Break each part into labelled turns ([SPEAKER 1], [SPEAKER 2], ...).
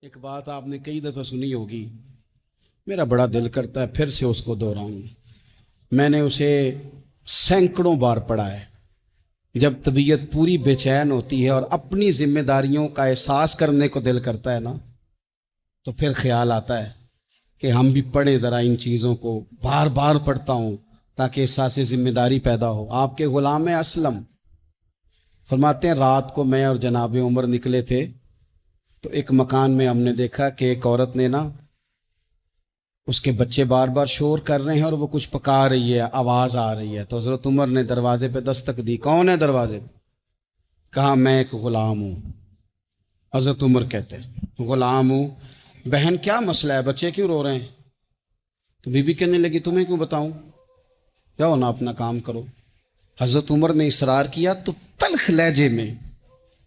[SPEAKER 1] ایک بات آپ نے کئی دفعہ سنی ہوگی، میرا بڑا دل کرتا ہے پھر سے اس کو دہراؤں۔ میں نے اسے سینکڑوں بار پڑھا ہے۔ جب طبیعت پوری بے چین ہوتی ہے اور اپنی ذمہ داریوں کا احساس کرنے کو دل کرتا ہے نا، تو پھر خیال آتا ہے کہ ہم بھی پڑھیں ذرا ان چیزوں کو۔ بار بار پڑھتا ہوں تاکہ احساس ذمہ داری پیدا ہو۔ آپ کے غلام اسلم فرماتے ہیں رات کو میں اور جناب عمر نکلے تھے تو ایک مکان میں ہم نے دیکھا کہ ایک عورت نے نا، اس کے بچے بار بار شور کر رہے ہیں اور وہ کچھ پکا رہی ہے، آواز آ رہی ہے۔ تو حضرت عمر نے دروازے پہ دستک دی۔ کون ہے دروازے پہ؟ کہا میں ایک غلام ہوں۔ حضرت عمر کہتے ہیں غلام ہوں؟ بہن کیا مسئلہ ہے، بچے کیوں رو رہے ہیں؟ تو بی بی کہنے لگی تمہیں کیوں بتاؤں، جاؤ نا اپنا کام کرو۔ حضرت عمر نے اصرار کیا تو تلخ لہجے میں،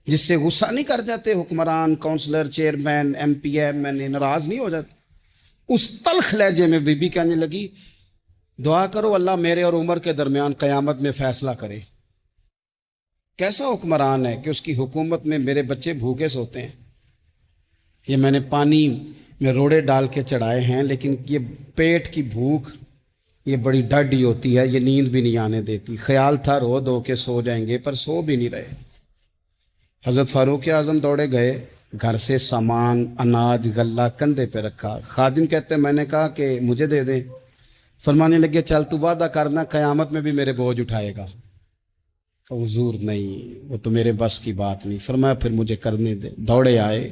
[SPEAKER 1] جس سے غصہ نہیں کر جاتے حکمران، councillor, chairman, M P M N A ناراض نہیں ہو جاتے، اس تلخ لہجے میں بی بی کہنے لگی دعا کرو اللہ میرے اور عمر کے درمیان قیامت میں فیصلہ کرے۔ کیسا حکمران ہے کہ اس کی حکومت میں میرے بچے بھوکے سوتے ہیں؟ یہ میں نے پانی میں روڑے ڈال کے چڑھائے ہیں، لیکن یہ پیٹ کی بھوک یہ بڑی ڈاڈی ہوتی ہے، یہ نیند بھی نہیں آنے دیتی۔ خیال تھا رو دو کے سو جائیں گے، پر سو بھی نہیں رہے۔ حضرت فاروق اعظم دوڑے گئے، گھر سے سامان، اناج، غلہ کندھے پہ رکھا۔ خادم کہتے ہیں میں نے کہا کہ مجھے دے دیں۔ فرمانے لگے چل تو وعدہ کرنا قیامت میں بھی میرے بوجھ اٹھائے گا۔ کہ حضور نہیں، وہ تو میرے بس کی بات نہیں۔ فرمایا پھر مجھے کرنے دے۔ دوڑے آئے،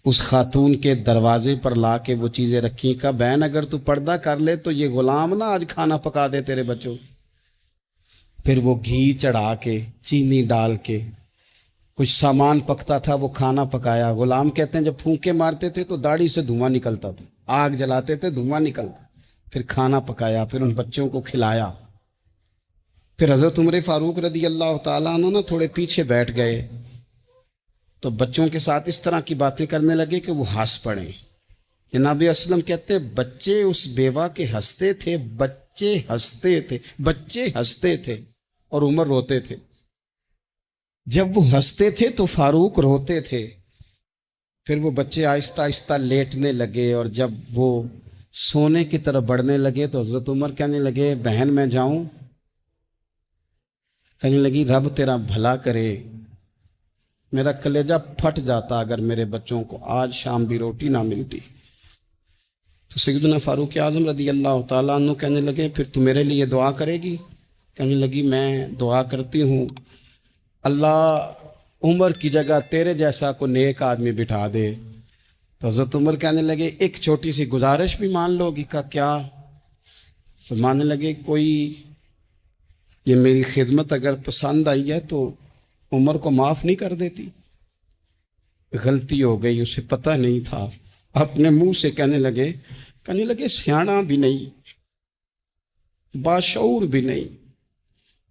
[SPEAKER 1] اس خاتون کے دروازے پر لا کے وہ چیزیں رکھی۔ کہا بہن اگر تو پردہ کر لے تو یہ غلام نا آج کھانا پکا دے تیرے بچوں۔ پھر وہ گھی چڑھا کے، چینی ڈال کے، کچھ سامان پکتا تھا وہ کھانا پکایا۔ غلام کہتے ہیں جب پھونکے مارتے تھے تو داڑھی سے دھواں نکلتا تھا، آگ جلاتے تھے دھواں نکلتا، پھر کھانا پکایا، پھر ان بچوں کو کھلایا۔ پھر حضرت عمر فاروق رضی اللہ تعالیٰ عنہ نا تھوڑے پیچھے بیٹھ گئے تو بچوں کے ساتھ اس طرح کی باتیں کرنے لگے کہ وہ ہنس پڑیں۔ جناب اسلم کہتے بچے اس بیوہ کے ہنستے تھے، بچے ہنستے تھے اور عمر روتے تھے۔ جب وہ ہنستے تھے تو فاروق روتے تھے۔ پھر وہ بچے آہستہ آہستہ لیٹنے لگے، اور جب وہ سونے کی طرف بڑھنے لگے تو حضرت عمر کہنے لگے بہن میں جاؤں؟ کہنے لگی رب تیرا بھلا کرے، میرا کلیجہ پھٹ جاتا اگر میرے بچوں کو آج شام بھی روٹی نہ ملتی۔ تو سیدنا فاروق اعظم رضی اللہ تعالیٰ عنہ کہنے لگے پھر تو میرے لیے دعا کرے گی؟ کہنے لگی میں دعا کرتی ہوں اللہ عمر کی جگہ تیرے جیسا کو نیک آدمی بٹھا دے۔ تو حضرت عمر کہنے لگے ایک چھوٹی سی گزارش بھی مان لو گی؟ کا کیا؟ فرمانے لگے کوئی یہ میری خدمت اگر پسند آئی ہے تو عمر کو معاف نہیں کر دیتی؟ غلطی ہو گئی، اسے پتہ نہیں تھا۔ اپنے منہ سے کہنے لگے سیاںا بھی نہیں، باشعور بھی نہیں،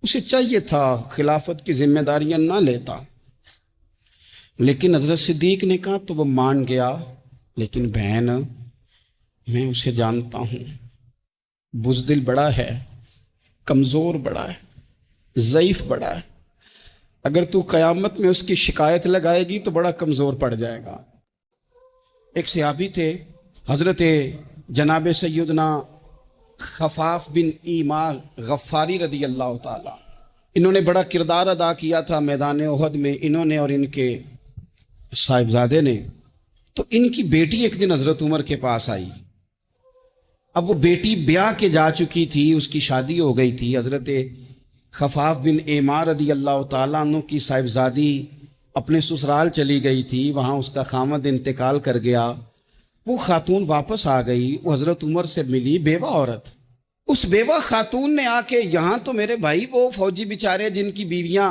[SPEAKER 1] اسے چاہیے تھا خلافت کی ذمہ داریاں نہ لیتا۔ لیکن حضرت صدیق نے کہا تو وہ مان گیا، لیکن بہن میں اسے جانتا ہوں، بزدل بڑا ہے، کمزور بڑا ہے، ضعیف بڑا ہے، اگر تو قیامت میں اس کی شکایت لگائے گی تو بڑا کمزور پڑ جائے گا۔ ایک صحابی تھے حضرت جناب سیدنا خفاف بن ایما غفاری رضی اللہ تعالیٰ، انہوں نے بڑا کردار ادا کیا تھا میدان احد میں، انہوں نے اور ان کے صاحبزادے نے۔ تو ان کی بیٹی ایک دن حضرت عمر کے پاس آئی۔ اب وہ بیٹی بیاہ کے جا چکی تھی، اس کی شادی ہو گئی تھی۔ حضرت خفاف بن ایما رضی اللہ تعالیٰ عنہ کی صاحبزادی اپنے سسرال چلی گئی تھی، وہاں اس کا خامد انتقال کر گیا۔ وہ خاتون واپس آ گئی، وہ حضرت عمر سے ملی، بیوہ عورت۔ اس بیوہ خاتون نے آ کے یہاں تو میرے بھائی وہ فوجی بیچارے جن کی بیویاں،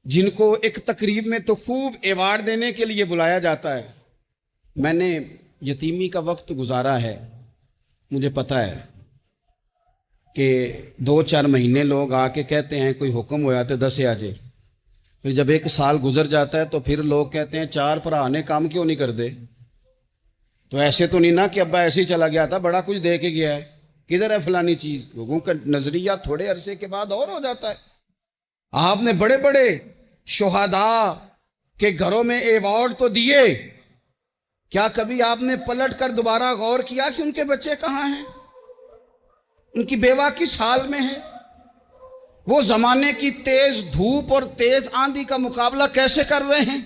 [SPEAKER 1] جن کو ایک تقریب میں تو خوب ایوارڈ دینے کے لیے بلایا جاتا ہے، میں نے یتیمی کا وقت گزارا ہے، مجھے پتہ ہے کہ 2-4 مہینے لوگ آ کے کہتے ہیں کوئی حکم ہوا تو 10 آجے، پھر جب 1 سال گزر جاتا ہے تو پھر لوگ کہتے ہیں 4 بھرا نے کام کیوں نہیں کر دے؟ تو ایسے تو نہیں نا کہ ابا ایسے ہی چلا گیا تھا، بڑا کچھ دے کے گیا ہے، کدھر ہے فلانی چیز؟ لوگوں کا نظریہ تھوڑے عرصے کے بعد اور ہو جاتا ہے۔ آپ نے بڑے بڑے شہداء کہ گھروں میں ایوارڈ تو دیے، کیا کبھی آپ نے پلٹ کر دوبارہ غور کیا کہ ان کے بچے کہاں ہیں؟ ان کی بیوہ کس حال میں ہے؟ وہ زمانے کی تیز دھوپ اور تیز آندھی کا مقابلہ کیسے کر رہے ہیں؟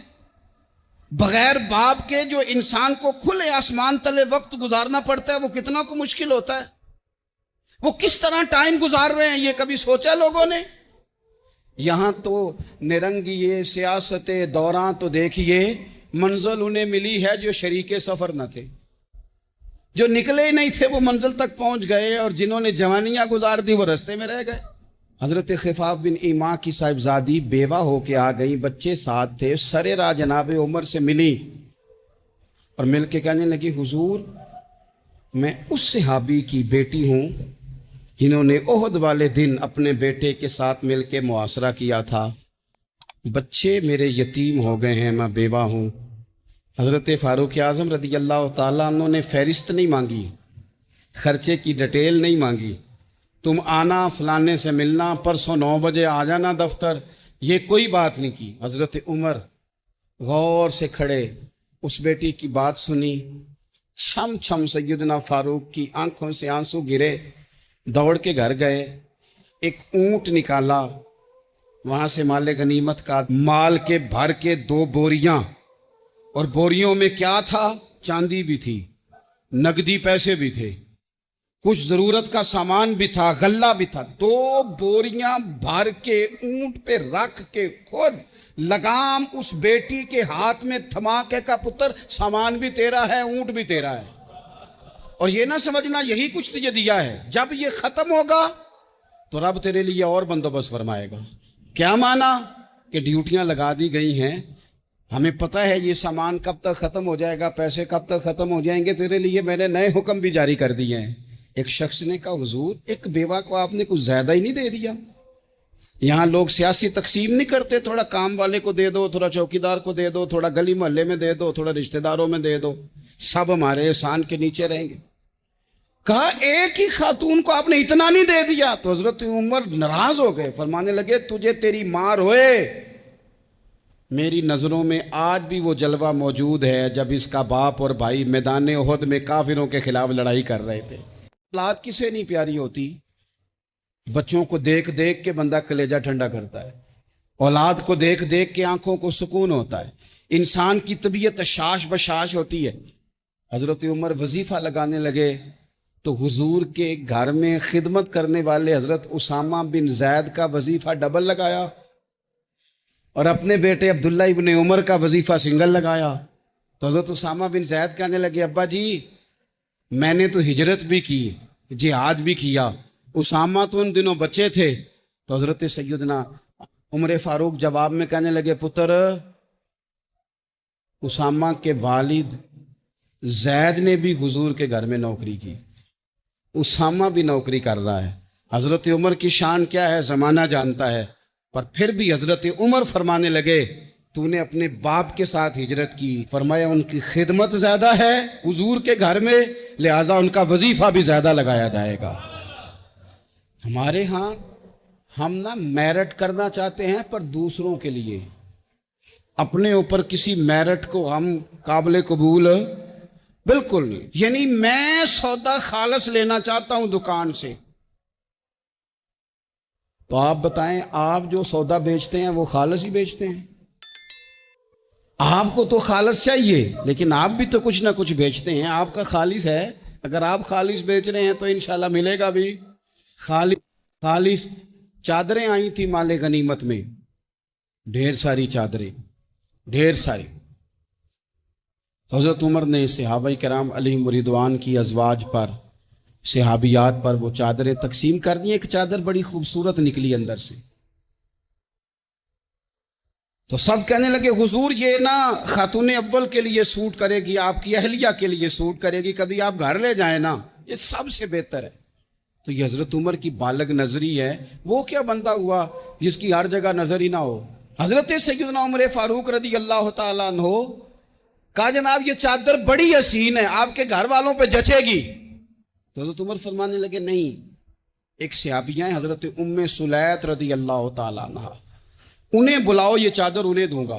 [SPEAKER 1] بغیر باپ کے جو انسان کو کھلے آسمان تلے وقت گزارنا پڑتا ہے وہ کتنا کو مشکل ہوتا ہے، وہ کس طرح ٹائم گزار رہے ہیں، یہ کبھی سوچا لوگوں نے؟ یہاں تو نرنگیے سیاست دوراں تو دیکھیے منزل انہیں ملی ہے جو شریک سفر نہ تھے، جو نکلے ہی نہیں تھے وہ منزل تک پہنچ گئے، اور جنہوں نے جوانیاں گزار دی وہ رستے میں رہ گئے۔ حضرت خفاف بن ایما کی صاحبزادی بیوہ ہو کے آ گئی، بچے ساتھ تھے، سرے راہ جناب عمر سے ملی اور مل کے کہنے لگی حضور میں اس صحابی کی بیٹی ہوں جنہوں نے احد والے دن اپنے بیٹے کے ساتھ مل کے معاشرہ کیا تھا، بچے میرے یتیم ہو گئے ہیں، میں بیوہ ہوں۔ حضرت فاروق اعظم رضی اللہ تعالیٰ عنہ نے فہرست نہیں مانگی، خرچے کی ڈیٹیل نہیں مانگی، تم آنا فلانے سے ملنا، پرسوں 9 بجے آ جانا دفتر، یہ کوئی بات نہیں کی۔ حضرت عمر غور سے کھڑے، اس بیٹی کی بات سنی، چھم چھم سیدنا فاروق کی آنکھوں سے آنسو گرے، دوڑ کے گھر گئے، ایک اونٹ نکالا، وہاں سے مال غنیمت کا مال کے بھر کے 2 بوریاں، اور بوریوں میں کیا تھا؟ چاندی بھی تھی، نقدی پیسے بھی تھے، کچھ ضرورت کا سامان بھی تھا، غلہ بھی تھا، 2 بوریاں بھر کے اونٹ پہ رکھ کے خود لگام اس بیٹی کے ہاتھ میں تھما کے کا پتر سامان بھی تیرا ہے، اونٹ بھی تیرا ہے، اور یہ نہ سمجھنا یہی کچھ تجھے دیا ہے، جب یہ ختم ہوگا تو رب تیرے لیے اور بندوبست فرمائے گا۔ کیا مانا؟ کہ ڈیوٹیاں لگا دی گئی ہیں، ہمیں پتہ ہے یہ سامان کب تک ختم ہو جائے گا، پیسے کب تک ختم ہو جائیں گے، تیرے لیے میں نے نئے حکم بھی جاری کر دیے ہیں۔ ایک شخص نے کہا حضور ایک بیوہ کو آپ نے کچھ زیادہ ہی نہیں دے دیا؟ یہاں لوگ سیاسی تقسیم نہیں کرتے، تھوڑا کام والے کو دے دو، تھوڑا چوکیدار کو دے دو، تھوڑا گلی محلے میں دے دو، تھوڑا رشتہ داروں میں دے دو، سب ہمارے احسان کے نیچے رہیں گے۔ کہا ایک ہی خاتون کو آپ نے اتنا نہیں دے دیا؟ تو حضرت عمر ناراض ہو گئے، فرمانے لگے تجھے تیری مار ہوئے، میری نظروں میں آج بھی وہ جلوہ موجود ہے جب اس کا باپ اور بھائی میدان احد میں کافروں کے خلاف لڑائی کر رہے تھے۔ اولاد کسے نہیں پیاری ہوتی؟ بچوں کو دیکھ دیکھ کے بندہ کلیجہ ٹھنڈا کرتا ہے، اولاد کو دیکھ دیکھ کے آنکھوں کو سکون ہوتا ہے، انسان کی طبیعت شاش بشاش ہوتی ہے۔ حضرت عمر وظیفہ لگانے لگے تو حضور کے گھر میں خدمت کرنے والے حضرت اسامہ بن زید کا وظیفہ ڈبل لگایا، اور اپنے بیٹے عبداللہ ابن عمر کا وظیفہ سنگل لگایا۔ تو حضرت اسامہ بن زید کہنے لگے ابا جی میں نے تو ہجرت بھی کی، جہاد بھی کیا، اسامہ تو ان دنوں بچے تھے۔ تو حضرت سیدنا عمر فاروق جواب میں کہنے لگے پتر اسامہ کے والد زید نے بھی حضور کے گھر میں نوکری کی، اسامہ بھی نوکری کر رہا ہے۔ حضرت عمر کی شان کیا ہے زمانہ جانتا ہے، پر پھر بھی حضرت عمر فرمانے لگے تو نے اپنے باپ کے ساتھ ہجرت کی، فرمایا ان کی خدمت زیادہ ہے حضور کے گھر میں، لہذا ان کا وظیفہ بھی زیادہ لگایا جائے گا۔ ہمارے ہاں ہم نہ میرٹ کرنا چاہتے ہیں پر دوسروں کے لیے، اپنے اوپر کسی میرٹ کو ہم قابل قبول بالکل نہیں۔ یعنی میں سودا خالص لینا چاہتا ہوں دکان سے، تو آپ بتائیں آپ جو سودا بیچتے ہیں وہ خالص ہی بیچتے ہیں؟ آپ کو تو خالص چاہیے لیکن آپ بھی تو کچھ نہ کچھ بیچتے ہیں، آپ کا خالص ہے، اگر آپ خالص بیچ رہے ہیں تو انشاءاللہ ملے گا بھی خالص۔ چادریں آئی تھی مال غنیمت میں، ڈھیر ساری چادریں، ڈھیر ساری۔ حضرت عمر نے صحابہ کرام علیہم رضوان کی ازواج پر، صحابیات پر وہ چادریں تقسیم کر دی۔ ایک چادر بڑی خوبصورت نکلی اندر سے، تو سب کہنے لگے حضور یہ نا خاتون اول کے لیے سوٹ کرے گی، آپ کی اہلیہ کے لیے سوٹ کرے گی، کبھی آپ گھر لے جائیں نا، یہ سب سے بہتر ہے۔ تو یہ حضرت عمر کی بالغ نظری ہے، وہ کیا بندہ ہوا جس کی ہر جگہ نظر ہی نہ ہو۔ حضرت سیدنا عمر فاروق رضی اللہ تعالیٰ عنہ کہا جناب یہ چادر بڑی حسین ہے، آپ کے گھر والوں پہ جچے گی۔ تو حضرت عمر فرمانے لگے نہیں، ایک صحابیہ ہیں حضرت ام سلیت رضی اللہ تعالیٰ عنہ، انہیں بلاؤ، یہ چادر انہیں دوں گا۔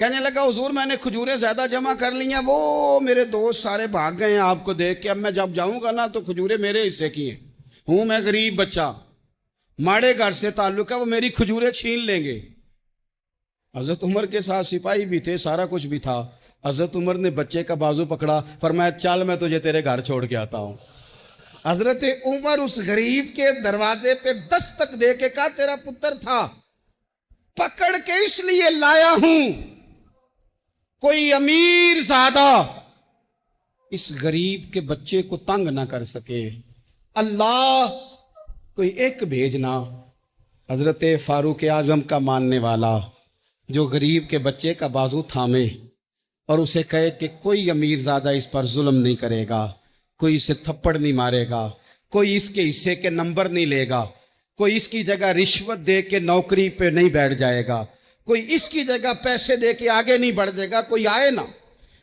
[SPEAKER 1] کہنے لگا حضور میں نے کھجوریں زیادہ جمع کر لی ہیں، وہ میرے دوست سارے بھاگ گئے ہیں آپ کو دیکھ کے، اب میں جب جاؤں گا نا تو کھجوریں میرے حصے کی ہیں، ہوں میں غریب بچہ، ماڑے گھر سے تعلق ہے، وہ میری کھجوریں چھین لیں گے۔ حضرت عمر کے ساتھ سپاہی بھی تھے، سارا کچھ بھی تھا۔ حضرت عمر نے بچے کا بازو پکڑا، فرمایا چل میں تجھے تیرے گھر چھوڑ کے آتا ہوں۔ حضرت عمر اس غریب کے دروازے پہ دستک دے کے کہا تیرا پتر تھا، پکڑ کے اس لیے لایا ہوں کوئی امیر زادہ اس غریب کے بچے کو تنگ نہ کر سکے، اللہ کوئی ایک بھیجنا۔ حضرت فاروق اعظم کا ماننے والا جو غریب کے بچے کا بازو تھامے اور اسے کہے کہ کوئی امیر زادہ اس پر ظلم نہیں کرے گا، کوئی اسے تھپڑ نہیں مارے گا، کوئی اس کے حصے کے نمبر نہیں لے گا، کوئی اس کی جگہ رشوت دے کے نوکری پہ نہیں بیٹھ جائے گا، کوئی اس کی جگہ پیسے دے کے آگے نہیں بڑھ جائے گا، کوئی آئے نا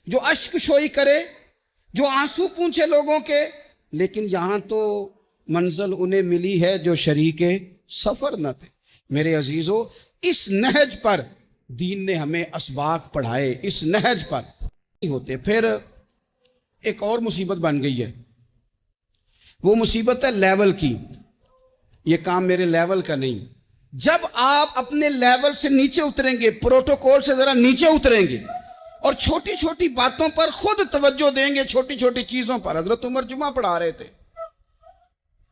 [SPEAKER 1] جو اشک شوئی کرے، جو آنسو پونچھے لوگوں کے۔ لیکن یہاں تو منزل انہیں ملی ہے جو شریک سفر نہ تھے۔ میرے عزیزو، اس نہج پر دین نے ہمیں اسباق پڑھائے، اس نہج پر نہیں ہوتے۔ پھر ایک اور مصیبت بن گئی ہے، وہ مصیبت ہے لیول کی۔ یہ کام میرے لیول کا نہیں۔ جب آپ اپنے لیول سے نیچے اتریں گے، پروٹوکول سے ذرا نیچے اتریں گے اور چھوٹی چھوٹی باتوں پر خود توجہ دیں گے، چھوٹی چھوٹی چیزوں پر۔ حضرت عمر جمعہ پڑھا رہے تھے،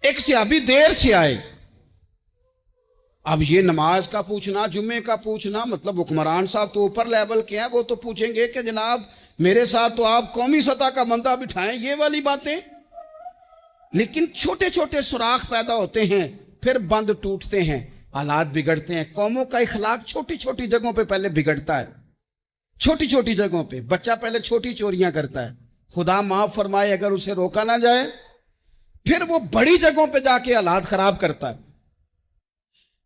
[SPEAKER 1] ایک صحابی دیر سے آئے۔ اب یہ نماز کا پوچھنا، جمعے کا پوچھنا، مطلب حکمران صاحب تو اوپر لیول کے ہیں، وہ تو پوچھیں گے کہ جناب میرے ساتھ تو آپ قومی سطح کا بندہ بٹھائیں، یہ والی باتیں۔ لیکن چھوٹے چھوٹے سوراخ پیدا ہوتے ہیں، پھر بند ٹوٹتے ہیں، حالات بگڑتے ہیں۔ قوموں کا اخلاق چھوٹی چھوٹی جگہوں پہ پہلے بگڑتا ہے، چھوٹی چھوٹی جگہوں پہ۔ بچہ پہلے چھوٹی چوریاں کرتا ہے، خدا معاف فرمائے اگر اسے روکا نہ جائے، پھر وہ بڑی جگہوں پہ جا کے حالات خراب کرتا ہے۔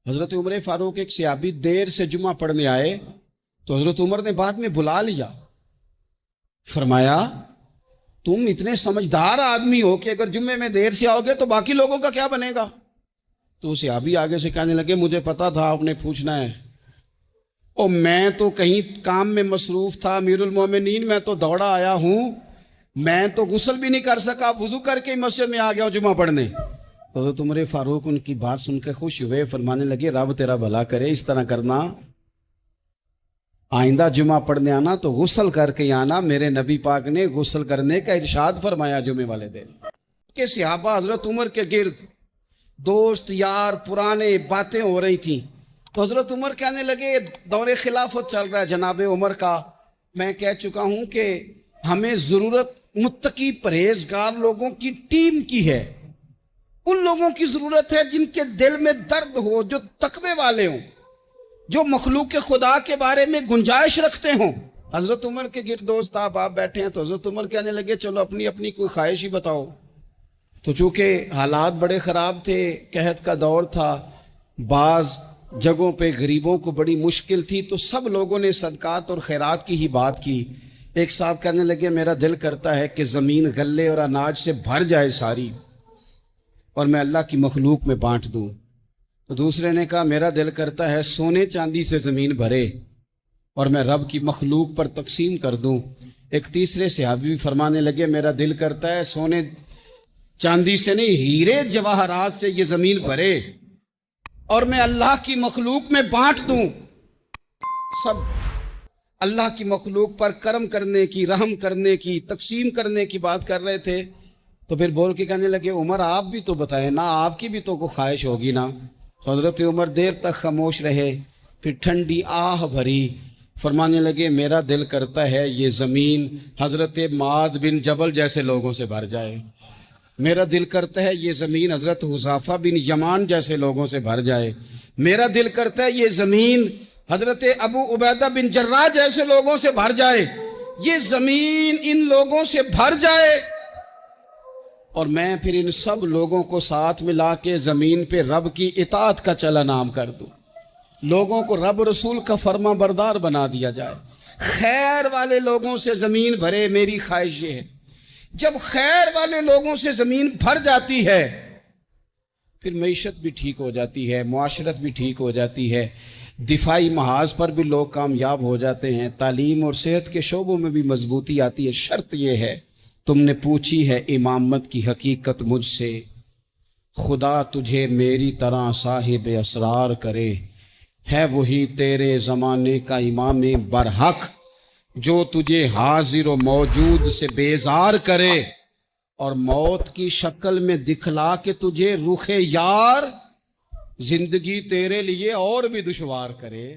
[SPEAKER 1] حضرت عمر فاروق ایک صحابی دیر سے جمعہ پڑھنے آئے تو حضرت عمر نے بعد میں بلا لیا، فرمایا تم اتنے سمجھدار آدمی ہو کہ اگر جمعے میں دیر سے آؤ گے تو باقی لوگوں کا کیا بنے گا؟ تو صحابی آگے سے کہنے لگے مجھے پتا تھا آپ نے پوچھنا ہے، اور میں تو کہیں کام میں مصروف تھا امیر المومنین، میں تو دوڑا آیا ہوں، میں تو غسل بھی نہیں کر سکا، وضو کر کے مسجد میں آ گیا ہوں جمعہ پڑھنے۔ حضرت عمر فاروق ان کی بات سن کے خوش ہوئے، فرمانے لگے رب تیرا بھلا کرے، اس طرح کرنا، آئندہ جمعہ پڑھنے آنا تو غسل کر کے آنا، میرے نبی پاک نے غسل کرنے کا ارشاد فرمایا جمعے والے دن۔ کہ صحابہ حضرت عمر کے گرد دوست یار پرانے باتیں ہو رہی تھیں، تو حضرت عمر کہنے لگے دور خلافت چل رہا ہے جناب عمر کا، میں کہہ چکا ہوں کہ ہمیں ضرورت متقی پرہیزگار لوگوں کی ٹیم کی ہے، ان لوگوں کی ضرورت ہے جن کے دل میں درد ہو، جو تقوی والے ہوں، جو مخلوق خدا کے بارے میں گنجائش رکھتے ہوں۔ حضرت عمر کے گرد دوست آپ بیٹھے ہیں، تو حضرت عمر کہنے لگے چلو اپنی اپنی کوئی خواہش ہی بتاؤ۔ تو چونکہ حالات بڑے خراب تھے، قحط کا دور تھا، بعض جگہوں پہ غریبوں کو بڑی مشکل تھی، تو سب لوگوں نے صدقات اور خیرات کی ہی بات کی۔ ایک صاحب کہنے لگے میرا دل کرتا ہے کہ زمین غلے اور اناج سے بھر جائے ساری اور میں اللہ کی مخلوق میں بانٹ دوں۔ تو دوسرے نے کہا میرا دل کرتا ہے سونے چاندی سے زمین بھرے اور میں رب کی مخلوق پر تقسیم کر دوں۔ ایک تیسرے صحابی بھی فرمانے لگے میرا دل کرتا ہے سونے چاندی سے نہیں، ہیرے جواہرات سے یہ زمین بھرے اور میں اللہ کی مخلوق میں بانٹ دوں۔ سب اللہ کی مخلوق پر کرم کرنے کی، رحم کرنے کی، تقسیم کرنے کی بات کر رہے تھے۔ تو پھر بول کے کہنے لگے عمر آپ بھی تو بتائیں نا، آپ کی بھی تو کوئی خواہش ہوگی نا۔ تو حضرت عمر دیر تک خاموش رہے، پھر ٹھنڈی آہ بھری، فرمانے لگے میرا دل کرتا ہے یہ زمین حضرت معاذ بن جبل جیسے لوگوں سے بھر جائے، میرا دل کرتا ہے یہ زمین حضرت حذیفہ بن یمان جیسے لوگوں سے بھر جائے، میرا دل کرتا ہے یہ زمین حضرت ابو عبیدہ بن جراح جیسے لوگوں سے بھر جائے، یہ زمین ان لوگوں سے بھر جائے اور میں پھر ان سب لوگوں کو ساتھ ملا کے زمین پہ رب کی اطاعت کا چلن عام کر دوں، لوگوں کو رب رسول کا فرما بردار بنا دیا جائے، خیر والے لوگوں سے زمین بھرے۔ میری خواہش یہ ہے جب خیر والے لوگوں سے زمین بھر جاتی ہے پھر معیشت بھی ٹھیک ہو جاتی ہے، معاشرت بھی ٹھیک ہو جاتی ہے۔ دفاعی محاذ پر بھی لوگ کامیاب ہو جاتے ہیں، تعلیم اور صحت کے شعبوں میں بھی مضبوطی آتی ہے۔ شرط یہ ہے، تم نے پوچھی ہے امامت کی حقیقت مجھ سے، خدا تجھے میری طرح صاحب اسرار کرے، ہے وہی تیرے زمانے کا امام برحق جو تجھے حاضر و موجود سے بیزار کرے اور موت کی شکل میں دکھلا کے تجھے رخ یار زندگی تیرے لیے اور بھی دشوار کرے۔